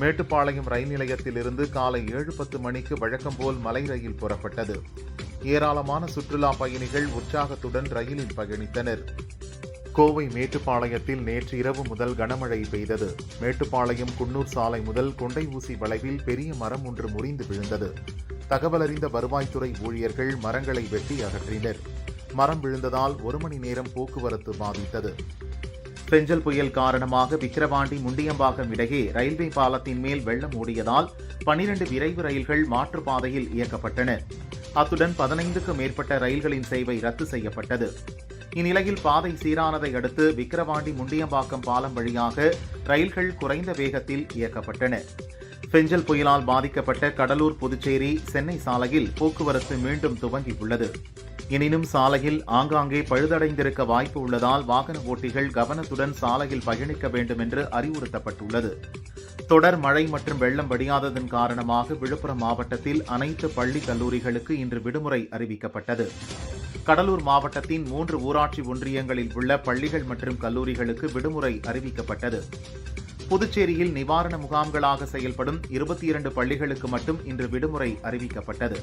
மேட்டுப்பாளையம் ரயில் நிலையத்திலிருந்து காலை 7:10 மணிக்கு வழக்கம்போல் மலை ரயில் புறப்பட்டது. ஏராளமான சுற்றுலா பயணிகள் உற்சாகத்துடன் ரயிலில் பயணித்தனர். கோவை மேட்டுப்பாளையத்தில் நேற்று இரவு முதல் கனமழை பெய்தது. மேட்டுப்பாளையம் குன்னூர் சாலை முதல் கொண்டை ஊசி வளைவில் பெரிய மரம் ஒன்று முறிந்து விழுந்தது. தகவலறிந்த வருவாய்த்துறை ஊழியர்கள் மரங்களை வெட்டி அகற்றினர். மரம் விழுந்ததால் 1 மணி நேரம் போக்குவரத்து பாதித்தது. பெஞ்சல் புயல் காரணமாக விக்கிரவாண்டி முண்டியம்பாக்கம் இடையே ரயில்வே பாலத்தின் மேல் வெள்ளம் ஓடியதால் 12 விரைவு ரயில்கள் மாற்றுப்பாதையில் இயக்கப்பட்டன. அத்துடன் 15க்கும் மேற்பட்ட ரயில்களின் சேவை ரத்து செய்யப்பட்டது. இந்நிலையில் பாதை சீரானதை அடுத்து விக்கிரவாண்டி முண்டியம்பாக்கம் பாலம் வழியாக ரயில்கள் குறைந்த வேகத்தில் இயக்கப்பட்டன. பெஞ்சல் புயலால் பாதிக்கப்பட்ட கடலூர், புதுச்சேரி, சென்னை சாலையில் போக்குவரத்து மீண்டும் துவங்கியுள்ளது. எனினும் சாலையில் ஆங்காங்கே பழுதடைந்திருக்க வாய்ப்பு உள்ளதால் வாகன ஓட்டிகள் கவனத்துடன் சாலையில் பயணிக்க வேண்டும் என்று அறிவுறுத்தப்பட்டுள்ளது. தொடர் மழை மற்றும் வெள்ளம் வடியாததன் காரணமாக விழுப்புரம் மாவட்டத்தில் அனைத்து பள்ளி கல்லூரிகளுக்கு இன்று விடுமுறை அறிவிக்கப்பட்டது. கடலூர் மாவட்டத்தின் 3 ஊராட்சி ஒன்றியங்களில் உள்ள பள்ளிகள் மற்றும் கல்லூரிகளுக்கு விடுமுறை அறிவிக்கப்பட்டது. புதுச்சேரியில் நிவாரண முகாம்களாக செயல்படும் 22 பள்ளிகளுக்கு மட்டும் இன்று விடுமுறை அறிவிக்கப்பட்டது.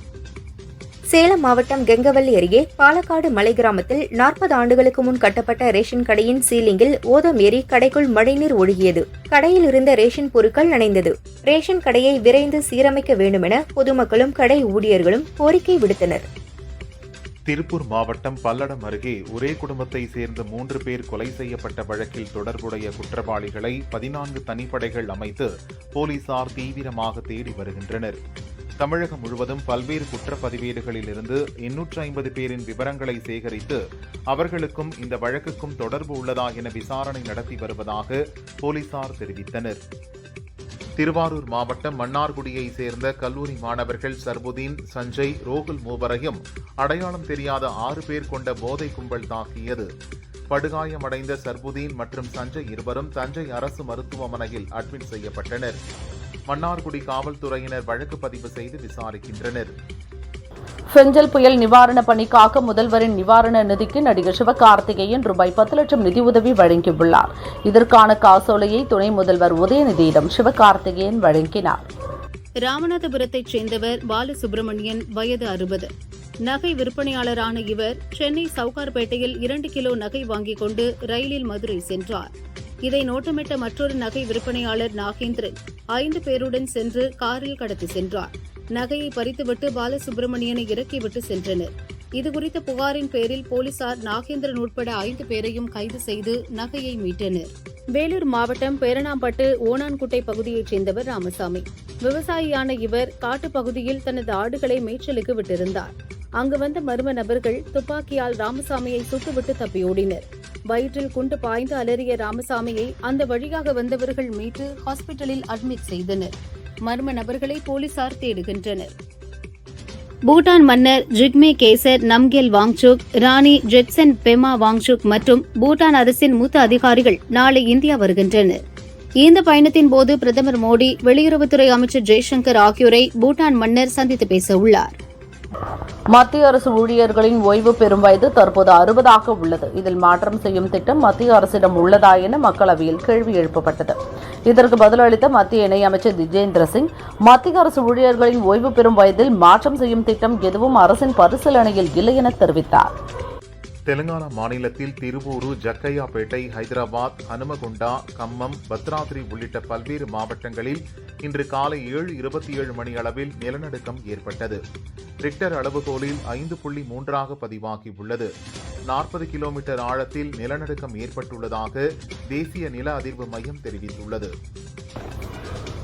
சேலம் மாவட்டம் கெங்கவல்லி அருகே பாலக்காடு மலை கிராமத்தில் 40 ஆண்டுகளுக்கு முன் கட்டப்பட்ட ரேஷன் கடையின் சீலிங்கில் ஓதம் ஏறி கடைக்குள் மழைநீர் ஒழுகியது. கடையில் இருந்த ரேஷன் பொருட்கள் நனைந்தது. ரேஷன் கடையை விரைந்து சீரமைக்க வேண்டுமென பொதுமக்களும் கடை ஊழியர்களும் கோரிக்கை விடுத்தனர். திருப்பூர் மாவட்டம் பல்லடம் அருகே ஒரே குடும்பத்தை சேர்ந்த 3 பேர் கொலை செய்யப்பட்ட வழக்கில் தொடர்புடைய குற்றவாளிகளை 14 தனிப்படைகள் அமைத்து போலீசார் தீவிரமாக தேடி வருகின்றனர். தமிழகம் முழுவதும் பல்வேறு குற்றப்பதிவேடுகளிலிருந்து 850 பேரின் விவரங்களை சேகரித்து அவர்களுக்கும் இந்த வழக்குக்கும் தொடர்பு உள்ளதா என விசாரணை நடத்தி வருவதாக போலீசார் தெரிவித்தனர். திருவாரூர் மாவட்டம் மன்னார்குடியை சேர்ந்த கல்லூரி மாணவர்கள் சர்புதீன், சஞ்சய், ரோகுல் மூவரையும் அடையாளம் தெரியாத 6 பேர் கொண்ட போதை கும்பல் தாக்கியது. படுகாயமடைந்த சர்புதீன் மற்றும் சஞ்சய் இருவரும் தஞ்சை அரசு மருத்துவமனையில் அட்மிட் செய்யப்பட்டனர். மன்னார்குடி காவல்துறையினர் வழக்கு பதிவு செய்து விசாரிக்கின்றனர். பெஞ்சல் புயல் நிவாரண பணிக்காக முதல்வரின் நிவாரண நிதிக்கு நடிகர் சிவகார்த்திகேயன் ரூபாய் 10 லட்சம் நிதியுதவி வழங்கியுள்ளார். இதற்கான காசோலையை துணை முதல்வர் உதயநிதியிடம் சிவகார்த்திகேயன் வழங்கினார். ராமநாதபுரத்தைச் சேர்ந்தவர் பாலசுப்ரமணியன், வயது 60. நகை விற்பனையாளரான இவர் சென்னை சவுகார்பேட்டையில் 2 கிலோ நகை வாங்கிக் கொண்டு ரயிலில் மதுரை சென்றார். இதை நோட்டமிட்ட மற்றொரு நகை விற்பனையாளர் நாகேந்திரன் 5 பேருடன் சென்று காரில் கடத்தி சென்றார். நகையை பறித்துவிட்டு பாலசுப்ரமணியனை இறக்கிவிட்டு சென்றனர். இதுகுறித்த புகாரின் பேரில் போலீசார் நாகேந்திரன் உட்பட 5 பேரையும் கைது செய்து நகையை மீட்டனர். வேலூர் மாவட்டம் பேரணாம்பட்டு ஓனான்குட்டை பகுதியைச் சேர்ந்தவர் ராமசாமி. விவசாயியான இவர் காட்டுப்பகுதியில் தனது ஆடுகளை மேய்ச்சலுக்கு விட்டிருந்தார். அங்கு வந்த மர்ம நபர்கள் துப்பாக்கியால் ராமசாமியை சுட்டுவிட்டு தப்பியோடினர். வயிற்றில் குண்டு பாய்ந்து அலறிய ராமசாமியை அந்த வழியாக வந்தவர்கள் மீட்டு ஹாஸ்பிட்டலில் அட்மிட் செய்தனர். மர்ம நபர்களை போலீசார் தேடுகின்றனர். பூட்டான் மன்னர் ஜிக்மே கேசர் நம்கெல் வாங்சுக், ராணி ஜெட்சன் பெமா வாங்சுக் மற்றும் பூட்டான் அரசின் மூத்த அதிகாரிகள் நாளை இந்தியா வருகின்றனர். இந்த பயணத்தின் போது பிரதமர் மோடி, வெளியுறவுத்துறை அமைச்சர் ஜெய்சங்கர் ஆகியோரை பூட்டான் மன்னர் சந்தித்து பேச உள்ளார். மத்திய அரசு ஊழியர்களின் ஓய்வு பெறும் வயது தற்போது 60ஆக உள்ளது. இதில் மாற்றம் செய்யும் திட்டம் மத்திய அரசிடம் உள்ளதா என மக்களவையில் கேள்வி எழுப்பப்பட்டது. இதற்கு பதிலளித்த மத்திய இணையமைச்சர் ஜிதேந்திர சிங், மத்திய அரசு ஊழியர்களின் ஓய்வு பெறும் வயதில் மாற்றம் செய்யும் திட்டம் எதுவும் அரசின் பரிசீலனையில் இல்லை என தெரிவித்தார். தெலுங்கானா மாநிலத்தில் திருவூரு, ஜக்கையாபேட்டை, ஹைதராபாத், ஹனுமகுண்டா, கம்மம், பத்ராத்ரி உள்ளிட்ட பல்வேறு மாவட்டங்களில் இன்று காலை 7:27 மணி அளவில் நிலநடுக்கம் ஏற்பட்டது. ரிக்டர் அளவுகோலில் 5.3 பதிவாகியுள்ளது. 40 கிலோமீட்டர் ஆழத்தில் நிலநடுக்கம் ஏற்பட்டுள்ளதாக தேசிய நில அதிர்வு மையம் தெரிவித்துள்ளது.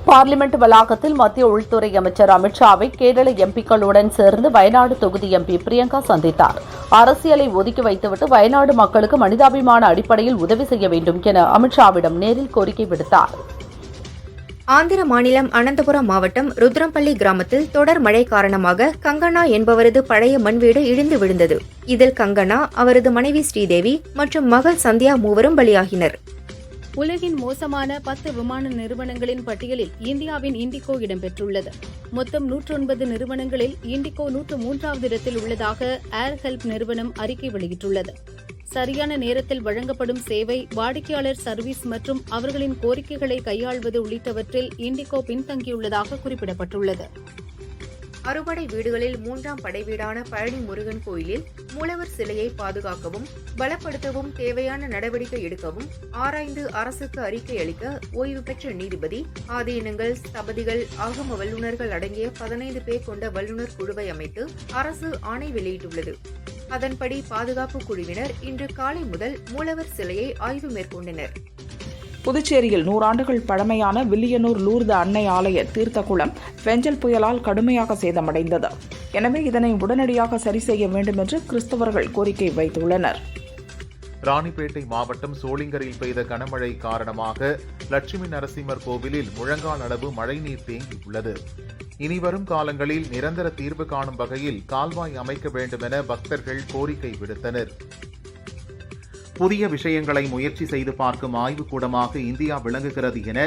பார்லிமெண்ட் வளாகத்தில் மத்திய உள்துறை அமைச்சர் அமித்ஷாவை கேரள எம்பிக்களுடன் சேர்ந்து வயநாடு தொகுதி எம்பி பிரியங்கா சந்தித்தார். அரசியலை ஒதுக்கி வைத்துவிட்டு வயநாடு மக்களுக்கு மனிதாபிமான அடிப்படையில் உதவி செய்ய வேண்டும் என அமித்ஷாவிடம் நேரில் கோரிக்கை விடுத்தார். ஆந்திர மாநிலம் அனந்தபுரம் மாவட்டம் ருத்ரம்பள்ளி கிராமத்தில் தொடர் மழை காரணமாக கங்கனா என்பவரது பழைய மண் வீடு இடிந்து விழுந்தது. இதில் கங்கனா, அவரது மனைவி ஸ்ரீதேவி மற்றும் மகள் சந்தியா மூவரும் பலியாகினர். உலகின் மோசமான 10 விமான நிறுவனங்களின் பட்டியலில் இந்தியாவின் இண்டிகோ இடம்பெற்றுள்ளது. மொத்தம் 109 நிறுவனங்களில் இண்டிகோ 103வது இடத்தில் உள்ளதாக ஏர் ஹெல்ப் நிறுவனம் அறிக்கை வெளியிட்டுள்ளது. சரியான நேரத்தில் வழங்கப்படும் சேவை, வாடிக்கையாளர் சர்வீஸ் மற்றும் அவர்களின் கோரிக்கைகளை கையாள்வது உள்ளிட்டவற்றில் இண்டிகோ பின்தங்கியுள்ளதாக குறிப்பிடப்பட்டுள்ளது. அறுபடை வீடுகளில் 3ஆம் படை வீடான பழனி முருகன் கோயிலில் மூலவர் சிலையை பாதுகாக்கவும் பலப்படுத்தவும் தேவையான நடவடிக்கை எடுக்கவும் ஆராய்ந்து அரசுக்கு அறிக்கை அளிக்க ஓய்வு பெற்ற நீதிபதி, ஆதீனங்கள், ஸ்தபதிகள், ஆகம வல்லுநர்கள் அடங்கிய 15 பேர் கொண்ட வல்லுநர் குழுவை அமைத்து அரசு ஆணை வெளியிட்டுள்ளது. அதன்படி பாதுகாப்பு குழுவினர் இன்று காலை முதல் மூலவர் சிலையை ஆய்வு மேற்கொண்டனர். புதுச்சேரியில் 100 ஆண்டுகள் பழமையான வில்லியனூர் லூர்து அன்னை ஆலய தீர்த்தக்குளம் வெஞ்சல் புயலால் கடுமையாக சேதமடைந்தது. எனவே இதனை உடனடியாக சரி செய்ய வேண்டும் என்று கிறிஸ்தவர்கள் கோரிக்கை வைத்துள்ளனர். ராணிப்பேட்டை மாவட்டம் சோளிங்கரில் பெய்த கனமழை காரணமாக லட்சுமி நரசிம்மர் கோவிலில் முழங்கால் அளவு மழைநீர் தேங்கியுள்ளது. இனிவரும் காலங்களில் நிரந்தர தீர்வு காணும் வகையில் கால்வாய் அமைக்க வேண்டும் என பக்தர்கள் கோரிக்கை விடுத்தனர். புதிய விஷயங்களை முயற்சி செய்து பார்க்கும் ஆய்வுக்கூடமாக இந்தியா விளங்குகிறது என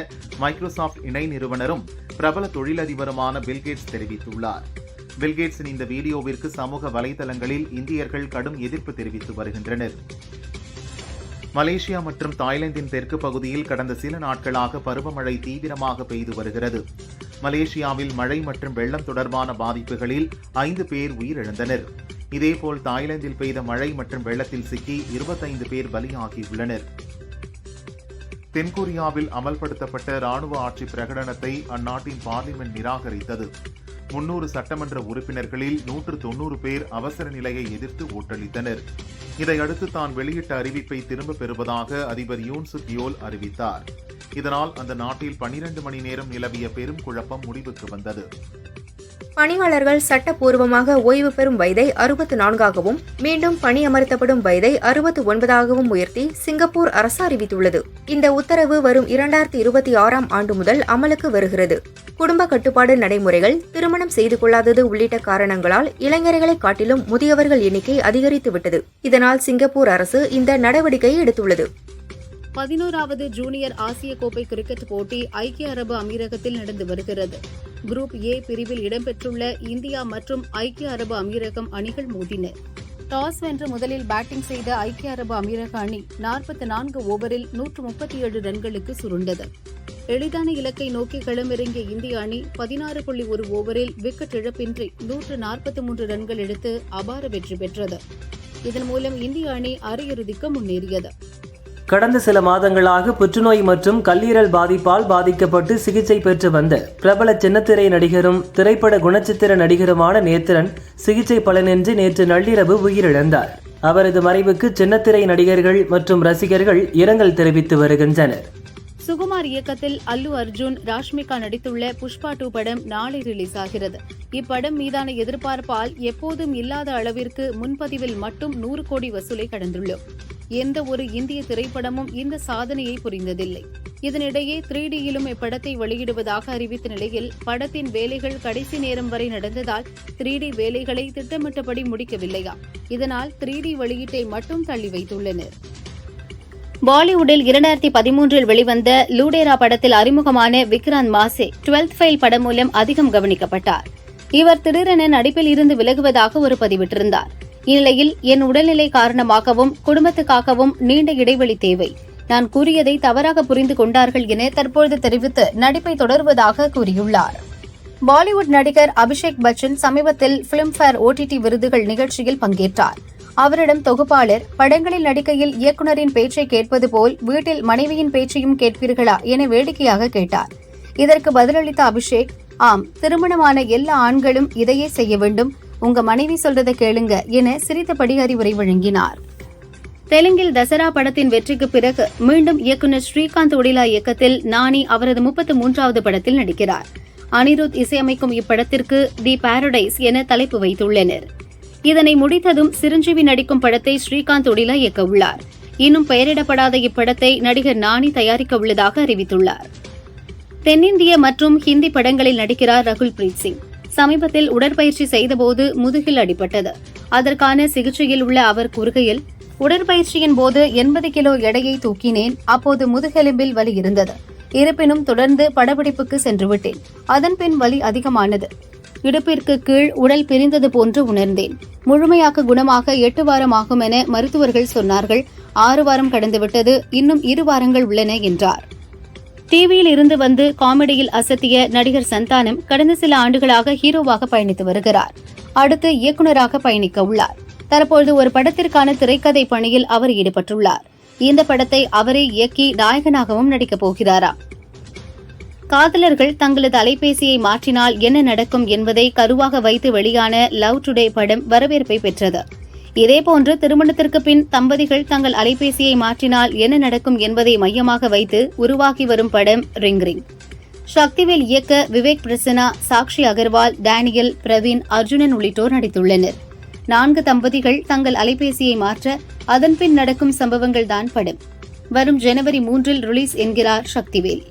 மைக்ரோசாப்ட் இணை நிறுவனரும் பிரபல தொழிலதிபருமான பில்கேட்ஸ் தெரிவித்துள்ளார். பில்கேட்ஸின் இந்த வீடியோவிற்கு சமூக வலைதளங்களில் இந்தியர்கள் கடும் எதிர்ப்பு தெரிவித்து வருகின்றனர். மலேசியா மற்றும் தாய்லாந்தின் தெற்கு பகுதியில் கடந்த சில நாட்களாக பருவமழை தீவிரமாக பெய்து வருகிறது. மலேசியாவில் மழை மற்றும் வெள்ளம் தொடர்பான பாதிப்புகளில் 5 பேர் உயிரிழந்தனர். இதேபோல் தாய்லாந்தில் பெய்த மழை மற்றும் வெள்ளத்தில் சிக்கி 25 பேர் பலியாகியுள்ளனர். தென்கொரியாவில் அமல்படுத்தப்பட்ட ராணுவ ஆட்சி பிரகடனத்தை அந்நாட்டின் பார்லிமெண்ட் நிராகரித்தது. 300 சட்டமன்ற உறுப்பினர்களில் 190 பேர் அவசர நிலையை எதிர்த்து ஓட்டளித்தனர். இதையடுத்து தான் வெளியிட்ட அறிவிப்பை திரும்பப் பெறுவதாக அதிபர் யூன் சுக் யோல் அறிவித்தார். இதனால் அந்த நாட்டில் 12 மணி நேரம் நிலவிய பெரும் குழப்பம் முடிவுக்கு வந்தது. பணியாளர்கள் சட்டப்பூர்வமாக ஓய்வு பெறும் வயதை 64ஆகவும் மீண்டும் பணியமர்த்தப்படும் வயதை 69ஆகவும் உயர்த்தி சிங்கப்பூர் அரசு அறிவித்துள்ளது. இந்த உத்தரவு வரும் 2026ஆம் ஆண்டு முதல் அமலுக்கு வருகிறது. குடும்ப கட்டுப்பாடு நடைமுறைகள், திருமணம் செய்து கொள்ளாதது உள்ளிட்ட காரணங்களால் இளைஞர்களை காட்டிலும் முதியவர்கள் எண்ணிக்கை அதிகரித்துவிட்டது. இதனால் சிங்கப்பூர் அரசு இந்த நடவடிக்கையை எடுத்துள்ளது. 11வது ஜூனியர் ஆசிய கோப்பை கிரிக்கெட் போட்டி ஐக்கிய அரபு அமீரகத்தில் நடந்து வருகிறது. குரூப் ஏ பிரிவில் இடம்பெற்றுள்ள இந்தியா மற்றும் ஐக்கிய அரபு அமீரகம் அணிகள் மோதின. டாஸ் வென்று முதலில் பேட்டிங் செய்த ஐக்கிய அரபு அமீரக அணி 44 ஓவரில் 137 ரன்களுக்கு சுருண்டது. எளிதான இலக்கை நோக்கி களமிறங்கிய இந்திய அணி 16.1 ஓவரில் விக்கெட் இழப்பின்றி 143 ரன்கள் எடுத்து அபார வெற்றி பெற்றது. இதன் மூலம் இந்திய அணி அரையிறுதிக்கு முன்னேறியது. கடந்த சில மாதங்களாக புற்றுநோய் மற்றும் கல்லீரல் பாதிப்பால் பாதிக்கப்பட்டு சிகிச்சை பெற்று வந்த பிரபல சின்னத்திரை நடிகரும் திரைப்பட குணச்சித்திர நடிகருமான நேத்திரன் சிகிச்சை பலனின்றி நேற்று நள்ளிரவு உயிரிழந்தார். அவரது மறைவுக்கு சின்னத்திரை நடிகர்கள் மற்றும் ரசிகர்கள் இரங்கல் தெரிவித்து வருகின்றனர். சுகுமார் இயக்கத்தில் அல்லு அர்ஜுன், ராஷ்மிகா நடித்துள்ள புஷ்பா 2 படம் நாளை ரிலீஸ் ஆகிறது. இப்படம் மீதான எதிர்பார்ப்பால் எப்போதும் இல்லாத அளவிற்கு முன்பதிவில் மட்டும் 100 கோடி வசூலை கடந்துள்ளோம். எந்த ஒரு இந்திய திரைப்படமும் இந்த சாதனையை புரிந்ததில்லை. இதனிடையே 3Dயிலும் இப்படத்தை வெளியிடுவதாக அறிவித்த நிலையில் படத்தின் வேலைகள் கடைசி நேரம் வரை நடந்ததால் 3D வேலைகளை திட்டமிட்டபடி முடிக்கவில்லையா, இதனால் 3D வெளியீட்டை மட்டும் தள்ளி வைத்துள்ளனர். பாலிவுட்டில் 2013இல் வெளிவந்த லூடேரா படத்தில் அறிமுகமான விக்ராந்த் மாசே 12th ஃபெயில் படம் மூலம் அதிகம் கவனிக்கப்பட்டார். இவர் திடீரென நடிப்பில் இருந்து விலகுவதாக ஒரு பதிவிட்டிருந்தார். இந்நிலையில் என் உடல்நிலை காரணமாகவும் குடும்பத்துக்காகவும் நீண்ட இடைவெளி தேவை, நான் கூறியதை தவறாக புரிந்து கொண்டார்கள் என தற்போது தெரிவித்து நடிப்பை தொடர்வதாக கூறியுள்ளார். பாலிவுட் நடிகர் அபிஷேக் பச்சன் சமீபத்தில் பிலிம்பேர் OTT விருதுகள் நிகழ்ச்சியில் பங்கேற்றார். அவரிடம் தொகுப்பாளர், படங்களில் நடிக்கையில் இயக்குநரின் பேச்சை கேட்பது போல் வீட்டில் மனைவியின் பேச்சையும் கேட்பீர்களா என வேடிக்கையாக கேட்டார். இதற்கு பதிலளித்த அபிஷேக், ஆம், திருமணமான எல்லா ஆண்களும் இதையே செய்ய வேண்டும், உங்க மனைவி சொல்றதை கேளுங்க என சிரித்தபடி அறிவுரை வழங்கினார். தெலுங்கில் தசரா படத்தின் வெற்றிக்கு பிறகு மீண்டும் இயக்குநர் ஸ்ரீகாந்த் ஒடிலா இயக்கத்தில் நானி அவரது 33வது படத்தில் நடிக்கிறார். அனிருத் இசையமைக்கும் இப்படத்திற்கு தி பாரடைஸ் என தலைப்பு வைத்துள்ளனர். இதனை முடித்ததும் சிரஞ்சீவி நடிக்கும் படத்தை ஸ்ரீகாந்த் ஒடிலா இயக்க உள்ளார். இன்னும் பெயரிடப்படாத இப்படத்தை நடிகர் நானி தயாரிக்க உள்ளதாக அறிவித்துள்ளார். தென்னிந்திய மற்றும் ஹிந்தி படங்களில் நடிக்கிறார் ரகுல் பிரீத் சிங். சமீபத்தில் உடற்பயிற்சி செய்தபோது முதுகில் அடிபட்டது. அதற்கான சிகிச்சையில் உள்ள அவர் கூறுகையில், உடற்பயிற்சியின் போது 80 கிலோ எடையை தூக்கினேன். அப்போது முதுகெலும்பில் வலி இருந்தது. இருப்பினும் தொடர்ந்து படப்பிடிப்புக்கு சென்றுவிட்டேன். அதன்பின் வலி அதிகமானது. இடுப்பிற்கு கீழ் உடல் பிரிந்தது போன்று உணர்ந்தேன். முழுமையாக குணமாக 8 வாரம் ஆகும் என மருத்துவர்கள் சொன்னார்கள். 6 வாரம் கடந்துவிட்டது. இன்னும் 2 வாரங்கள் உள்ளன என்றார். டிவியில் இருந்து வந்து காமெடியில் அசத்திய நடிகர் சந்தானம் கடந்த சில ஆண்டுகளாக ஹீரோவாக பயணித்து வருகிறார். அடுத்து இயக்குநராக பயணிக்க உள்ளார். தற்போது ஒரு படத்திற்கான திரைக்கதை பணியில் அவர் ஈடுபட்டுள்ளார். இந்த படத்தை அவரே இயக்கி நாயகனாகவும் நடிக்கப் போகிறாராம். காதலர்கள் தங்களது அலைபேசியை மாற்றினால் என்ன நடக்கும் என்பதை கருவாக வைத்து வெளியான லவ் டுடே படம் வரவேற்பை பெற்றது. இதேபோன்று திருமணத்திற்கு பின் தம்பதிகள் தங்கள் அலைபேசியை மாற்றினால் என்ன நடக்கும் என்பதை மையமாக வைத்து உருவாகி வரும் படம் ரிங் ரிங். சக்திவேல் இயக்க விவேக் பிரசன்னா, சாக்ஷி அகர்வால், டேனியல், பிரவீன், அர்ஜுனன் உள்ளிட்டோர் நடித்துள்ளனர். 4 தம்பதிகள் தங்கள் அலைபேசியை மாற்ற அதன்பின் நடக்கும் சம்பவங்கள்தான் படம். வரும் ஜனவரி 3 ரிலீஸ் என்கிறார் சக்திவேல்.